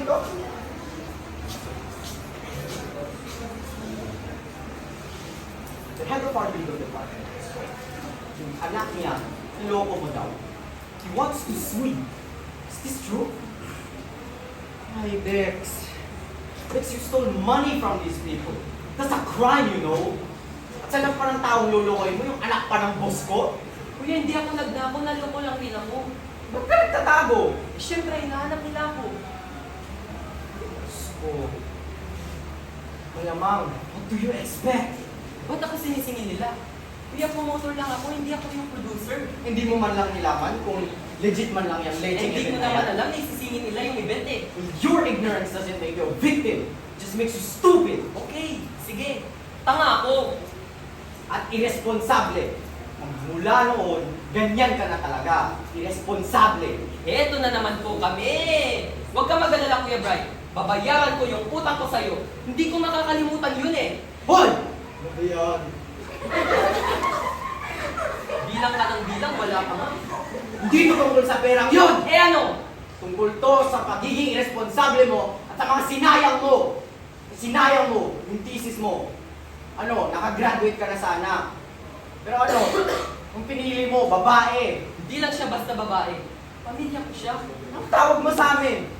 dito. The head of our legal department, yung anak niya, niloko mo daw. He wants to sue you. Is this true? Ay, Bex. Bex, you stole money from these people. That's a crime, you know. At sa lang pa ng taong lulukoy mo, yung anak pa ng boss ko. Kuya, hindi ako nagnako, naloko lang din ako. Ba't ka nagtatago? Eh, syempre, hinahanap nila ako. So, malamang, what do you expect? Ba't ako sinisingin nila? Kuya, promoter lang ako, hindi ako yung producer. Hindi mo man lang nilaman kung legit man lang yung Eh, legend hindi ko event na naman yan. alam na isisingin nila yung event eh. Your ignorance doesn't make you a victim. It just makes you stupid Okay, sige. Tanga ako. at irresponsable. Mula noon, ganyan ka na talaga. Irresponsable. Eto na naman po kami. Huwag ka mag-alala, Kuya Brian. Babayaran ko yung utang ko sa'yo. Hindi ko makakalimutan yun eh. Hoy! Ano ba yan? Bilang ka ng bilang, wala ka nga. Hindi ito tungkol sa perang yun! Eh ano? Tungkol to sa pagiging irresponsable mo at sa mga sinayang mo. Sinayang mo yung thesis mo. Ano, nakagraduate ka na sana. Pero ano, kung pinili mo, babae. Hindi lang siya basta babae. Pamilya ko siya. Ang tawag mo sa amin?